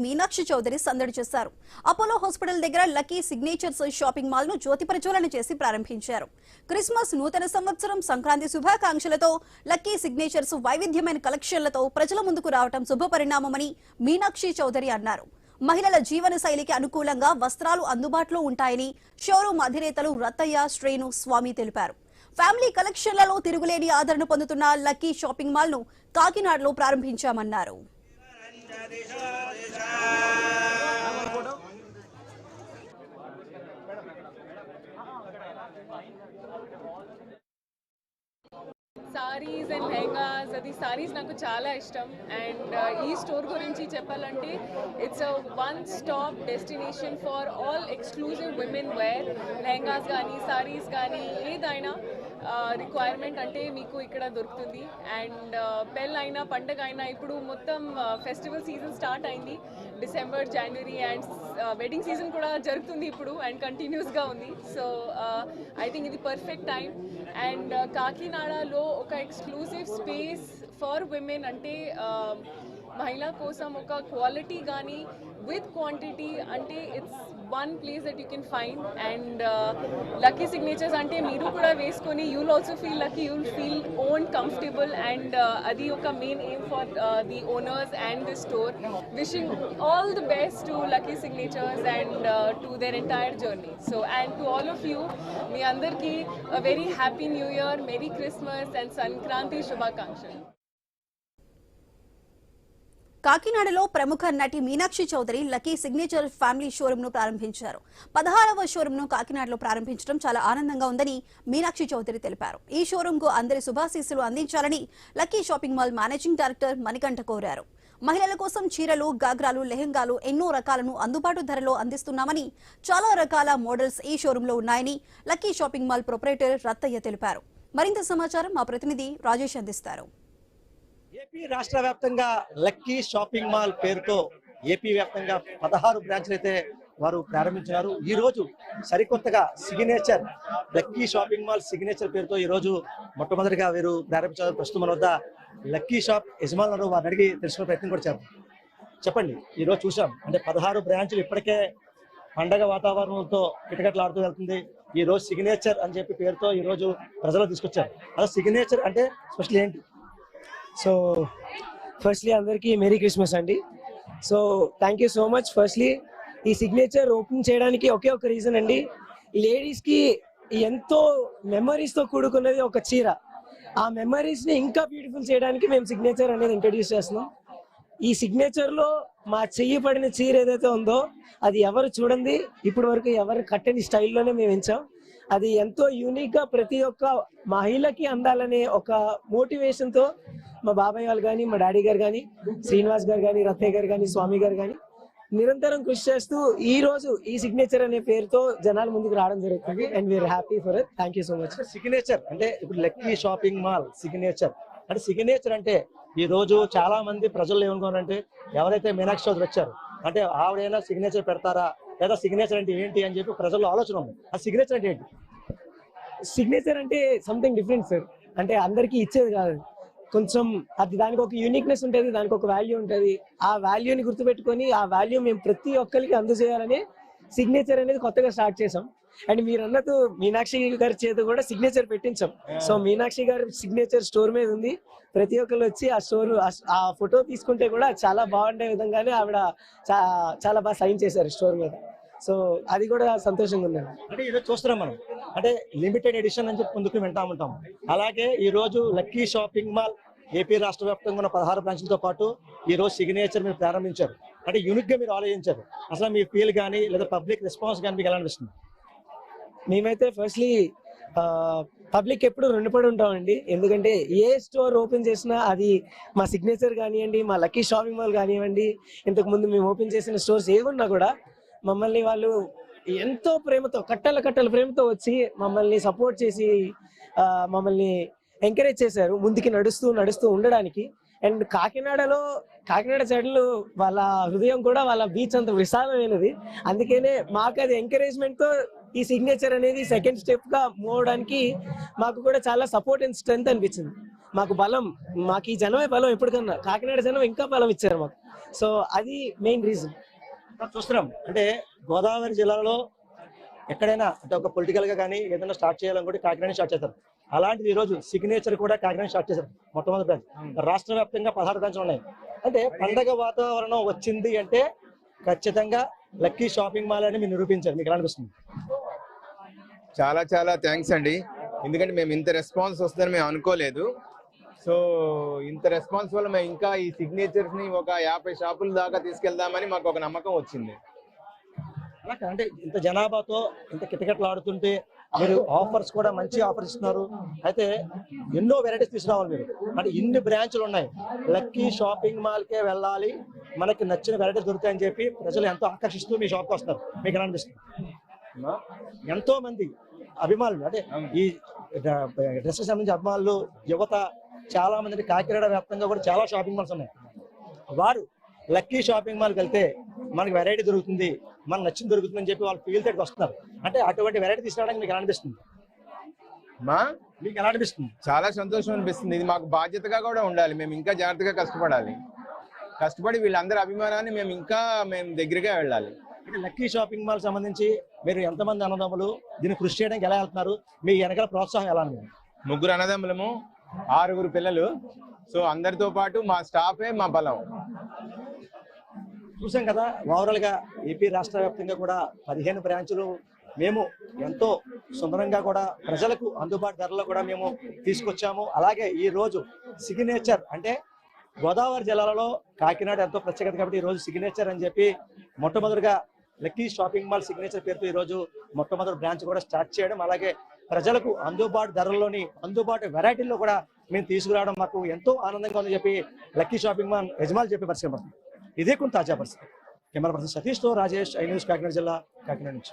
మీనాక్షి చౌదరి సందడి చేశారు. Apollo hospital దగ్గర లక్కీ సిగ్నేచర్స్ షాపింగ్ మాల్ ను జ్యోతి ప్రజ్వలన చేసి ప్రారంభించారు. క్రిస్మస్, నూతన సంవత్సరం, సంక్రాంతి శుభాకాంక్షలతో లక్కీ సిగ్నేచర్స్ వైవిధ్యమైన కలెక్షన్లతో ప్రజల ముందుకు రావడం శుభపరిణామమని మీనాక్షి చౌదరి అన్నారు. మహిళల జీవన శైలికి అనుకూలంగా వస్త్రాలు అందుబాటులో ఉంటాయని షోరూమ్ అధినేతలు రత్తయ్య, శ్రేణు, స్వామి తెలిపారు. ఫ్యామిలీ కలెక్షన్లలో తిరుగులేని ఆదరణ పొందుతున్న లక్కీ షాపింగ్ మాల్ ను కాకినాడలో ప్రారంభించామన్నారు. సారీస్ అండ్ లెహంగాస్, అది సారీస్ నాకు చాలా ఇష్టం. అండ్ ఈ స్టోర్ గురించి చెప్పాలంటే it's a one stop destination for all exclusive women wear. Lehengas కానీ, సారీస్ కానీ, ఏదైనా రిక్వైర్మెంట్ అంటే మీకు ఇక్కడ దొరుకుతుంది. అండ్ పెళ్ళైనా, పండగ అయినా, ఇప్పుడు మొత్తం ఫెస్టివల్ సీజన్ స్టార్ట్ అయింది. December, January and wedding season కూడా జరుగుతుంది ఇప్పుడు అండ్ కంటిన్యూస్గా ఉంది. సో ఐ థింక్ ఇది పర్ఫెక్ట్ టైం. అండ్ కాకినాడలో ఒక ఎక్స్క్లూజివ్ స్పేస్ ఫర్ విమెన్ అంటే మహిళ కోసం ఒక క్వాలిటీ కానీ విత్ క్వాంటిటీ అంటే it's one place that you can find. And lucky signatures అంటే మీరు కూడా వేసుకొని you'll also feel lucky, you'll feel own comfortable. And అది ఒక main aim for the owners and the store. Wishing all the best to lucky signatures and to their entire journey. So and to all of you, మీ అందరికీ very happy new year, merry Christmas and Sankranti శుభాకాంక్షలు. కాకినాడలో ప్రముఖ నటి Meenakshi Chaudhary Lucky Signature family showroom ను ప్రారంభించారు. 16వ showroom ను కాకినాడలో ప్రారంభించడం చాలా ఆనందంగా ఉందని మీనాక్షి చౌదరి తెలిపారు. ఈ షోరూమ్ కు అందరి శుభాశీస్సులు అందించాలని lucky shopping mall managing director Manikanta కోరారు. మహిళల కోసం చీరలు, గాగ్రాలు, లెహంగాలు ఎన్నో రకాలను అందుబాటు ధరలో అందిస్తున్నామని, చాలా రకాల మోడల్స్ ఈ షోరూమ్ లో ఉన్నాయని lucky shopping mall proprietor Rattaiah తెలిపారు. మరింత సమాచారం మా ప్రతినిధి రాజేష్ అందిస్తారు. ఏపీ రాష్ట్ర వ్యాప్తంగా లక్కీ షాపింగ్ మాల్ పేరుతో ఏపీ వ్యాప్తంగా 16 బ్రాంచ్లు అయితే వారు ప్రారంభించారు. ఈ రోజు సరికొత్తగా signature lucky shopping mall signature పేరుతో ఈ రోజు మొట్టమొదటిగా వీరు ప్రారంభించారు. ప్రస్తుతం మన వద్ద లక్కీ షాప్ యజమానులు, వారిని అడిగి తెలుసుకునే ప్రయత్నం కూడా చేద్దాం. చెప్పండి, ఈ రోజు చూసాం అంటే 16 బ్రాంచ్లు ఇప్పటికే పండగ వాతావరణంతో కిటకిటలాడుతూ వెళ్తుంది. ఈ రోజు సిగ్నేచర్ అని చెప్పి పేరుతో ఈ రోజు ప్రజలు తీసుకొచ్చారు. అసలు సిగ్నేచర్ అంటే స్పెషల్ ఏంటి? సో ఫస్ట్లీ అందరికీ మెరీ క్రిస్మస్ అండి. So thank you so much. Firstly ఈ సిగ్నేచర్ ఓపెన్ చేయడానికి ఒకే ఒక రీజన్ అండి. లేడీస్కి ఎంతో మెమరీస్తో కూడుకున్నది ఒక చీర. ఆ మెమరీస్ని ఇంకా బ్యూటిఫుల్ చేయడానికి మేము సిగ్నేచర్ అనేది ఇంట్రడ్యూస్ చేస్తున్నాం. ఈ సిగ్నేచర్లో మా చెయ్యి పడిన చీర ఏదైతే ఉందో అది ఎవరు చూడండి, ఇప్పటి వరకు ఎవరు కట్టని స్టైల్లోనే మేము ఎంచాం. అది ఎంతో యూనిక్గా ప్రతి ఒక్క మహిళకి అందాలనే ఒక మోటివేషన్తో మా బాబాయ్ వాళ్ళు కానీ, మా డాడీ గారు కానీ, శ్రీనివాస్ గారు కానీ, రత్తయ్య గారు కానీ, స్వామి గారు కానీ నిరంతరం కృషి చేస్తూ ఈ రోజు ఈ సిగ్నేచర్ అనే పేరుతో జనాల ముందుకు రావడం జరుగుతుంది. And we are happy for it. Thank you so much. Signature అంటే ఇప్పుడు లక్కీ షాపింగ్ మాల్ సిగ్నేచర్ అంటే సిగ్నేచర్ అంటే ఈ రోజు చాలా మంది ప్రజలు ఏమనుకోవాలంటే ఎవరైతే మీనాక్షి చౌదరి వచ్చారు అంటే ఆవిడైనా సిగ్నేచర్ పెడతారా, లేదా సిగ్నేచర్ అంటే ఏంటి అని చెప్పి ప్రజల్లో ఆలోచన ఉంది. ఆ సిగ్నేచర్ అంటే ఏంటి? సిగ్నేచర్ అంటే సంథింగ్ డిఫరెంట్ సార్. అంటే అందరికీ ఇచ్చేది కాదు, కొంచెం అది దానికి ఒక యూనిక్నెస్ ఉంటుంది, దానికి ఒక వాల్యూ ఉంటుంది. ఆ వాల్యూని గుర్తుపెట్టుకొని ఆ వాల్యూ మేము ప్రతి ఒక్కరికి అందజేయాలని సిగ్నేచర్ అనేది కొత్తగా స్టార్ట్ చేసాం. అండ్ మీరు అన్నట్టు మీనాక్షి గారి చేత కూడా సిగ్నేచర్ పెట్టించాం. సో మీనాక్షి గారి సిగ్నేచర్ స్టోర్ మీద ఉంది. ప్రతి ఒక్కరు వచ్చి ఆ స్టోర్ ఆ ఫోటో తీసుకుంటే కూడా చాలా బాగుండే విధంగానే ఆవిడ చాలా బాగా సైన్ చేశారు స్టోర్ మీద. సో అది కూడా సంతోషంగా ఉందండి. అంటే ఈరోజు చూస్తున్నాం మనం అంటే లిమిటెడ్ ఎడిషన్ అని చెప్పి ముందుకు వింటా ఉంటాం. అలాగే ఈ రోజు లక్కీ షాపింగ్ మాల్ ఏపీ రాష్ట్ర వ్యాప్తంగా ఉన్న 16 బ్రాంచ్లతో పాటు ఈ రోజు సిగ్నేచర్ మీరు ప్రారంభించారు. అంటే యూనిక్ గా మీరు ఆలోచించారు. అసలు మీ ఫీల్ కానీ లేదా పబ్లిక్ రెస్పాన్స్ కానీ మీకు ఎలా అనిపిస్తుంది? మేమైతే ఫస్ట్లీ పబ్లిక్ ఎప్పుడు రుణపడి ఉంటామండి. ఎందుకంటే ఏ స్టోర్ ఓపెన్ చేసినా అది మా సిగ్నేచర్ కానివ్వండి, మా లక్కీ షాపింగ్ మాల్ కానివ్వండి, ఇంతకుముందు మేము ఓపెన్ చేసిన స్టోర్స్ ఏమున్నా కూడా మమ్మల్ని వాళ్ళు ఎంతో ప్రేమతో కట్టల ప్రేమతో వచ్చి మమ్మల్ని సపోర్ట్ చేసి మమ్మల్ని ఎంకరేజ్ చేశారు ముందుకి నడుస్తూ ఉండడానికి. అండ్ కాకినాడ సైడ్లో వాళ్ళ హృదయం కూడా వాళ్ళ బీచ్ అంత విశాలమైనది. అందుకనే మాకు అది ఎంకరేజ్మెంట్తో ఈ సిగ్నేచర్ అనేది సెకండ్ స్టెప్గా మూవ్ అవడానికి మాకు కూడా చాలా సపోర్ట్ అండ్ స్ట్రెంత్ అనిపించింది. మాకు బలం, మాకు ఈ జనమే బలం. ఎప్పటికన్నా కాకినాడ జనం ఇంకా బలం ఇచ్చారు మాకు. సో అది మెయిన్ రీజన్. చూస్తున్నాం అంటే గోదావరి జిల్లాలో ఎక్కడైనా అంటే ఒక పొలిటికల్ గా కానీ ఏదైనా స్టార్ట్ చేయాలనుకుంటే కాకినాడ స్టార్ట్ చేస్తారు. అలాంటిది ఈ రోజు సిగ్నేచర్ కూడా కాకినాడ స్టార్ట్ చేశారు. మొట్టమొదటి బ్రాంచ్. రాష్ట్ర వ్యాప్తంగా 16 బ్రాంచ్లు ఉన్నాయి. అంటే పండగ వాతావరణం వచ్చింది అంటే ఖచ్చితంగా లక్కీ షాపింగ్ మాల్ అని మీరు నిరూపించారు. మీకు ఎలా అనిపిస్తుంది? చాలా చాలా థ్యాంక్స్ అండి, ఎందుకంటే మేము ఇంత రెస్పాన్స్ వస్తుందని మేము అనుకోలేదు. సో ఇంత రెస్పాన్స్ వల్ల మేము ఇంకా ఈ సిగ్నేచర్స్ ని ఒక 50 షాపుల దాకా తీసుకెళ్దామని మాకు ఒక నమ్మకం వచ్చింది. అలా కాదు, అంటే ఇంత జనాభాతో ఇంత కిటకిటలు ఆడుతుంటే మీరు ఆఫర్స్ కూడా మంచి ఆఫర్స్ ఇస్తున్నారు. అయితే ఎన్నో వెరైటీస్ తీసుకురావాలి మీరు. అంటే ఇన్ని బ్రాంచ్లు ఉన్నాయి. లక్కీ షాపింగ్ మాల్కే వెళ్ళాలి, మనకి నచ్చిన వెరైటీస్ దొరుకుతాయని చెప్పి ప్రజలు ఎంతో ఆకర్షిస్తూ మీ షాప్కి వస్తారు. మీకు ఎలా అనిపిస్తుంది? ఎంతో మంది అభిమానులు అంటే ఈ డ్రెస్కి సంబంధించిన అభిమానులు యువత చాలా మంది కాకినాడ వ్యాప్తంగా కూడా చాలా షాపింగ్ మాల్స్ ఉన్నాయి. వారు లక్కీ షాపింగ్ మాల్కి వెళ్తే మనకి వెరైటీ దొరుకుతుంది, మనకు నచ్చింది దొరుకుతుంది అని చెప్పి వాళ్ళు ఫీల్ తోటి వస్తున్నారు. అంటే అటువంటి వెరైటీ తీసుకురావడానికి మీకు ఎలా అనిపిస్తుంది? మీకు ఎలా అనిపిస్తుంది? చాలా సంతోషం అనిపిస్తుంది. ఇది మాకు బాధ్యతగా కూడా ఉండాలి. మేము ఇంకా జాగ్రత్తగా కష్టపడి వీళ్ళందరి అభిమానాన్ని మేము దగ్గరగా వెళ్ళాలి. లక్కీ షాపింగ్ మాల్ సంబంధించి మీరు ఎంతమంది అన్నదమ్ములు దీన్ని కృషి చేయడానికి ఎలా వెళ్తున్నారు? మీ వెనకాల ప్రోత్సాహం ఎలా ఉంది? 3 అన్నదమ్ములము, 6 పిల్లలు. సో అందరితో పాటు మా స్టాఫే మా బలం. చూసాం కదా, ఓవరాల్ గా ఏపీ రాష్ట్ర వ్యాప్తంగా కూడా 15 బ్రాంచులు మేము ఎంతో సుందరంగా కూడా ప్రజలకు అందుబాటు ధరలో కూడా మేము తీసుకొచ్చాము. అలాగే ఈ రోజు సిగ్నేచర్ అంటే గోదావరి జిల్లాలో కాకినాడ ఎంతో ప్రత్యేకత కాబట్టి ఈ రోజు సిగ్నేచర్ అని చెప్పి మొట్టమొదటిగా లక్కీ షాపింగ్ మాల్ సిగ్నేచర్ పేరుతో ఈ రోజు మొట్టమొదటి బ్రాంచ్ కూడా స్టార్ట్ చేయడం, అలాగే ప్రజలకు అందుబాటు ధరల్లోని అందుబాటు వెరైటీల్లో కూడా మేము తీసుకురావడం మాకు ఎంతో ఆనందంగా ఉందని చెప్పి లక్కీ షాపింగ్ మాల్ యజమానులు చెప్పి పరిచయం పడుతుంది. ఇదే కొంత తాజా పరిస్థితి. కెమెరా పర్సన్ సతీష్తో రాజేష్, ఐ న్యూస్ కాకినాడ జిల్లా, కాకినాడ నుంచి.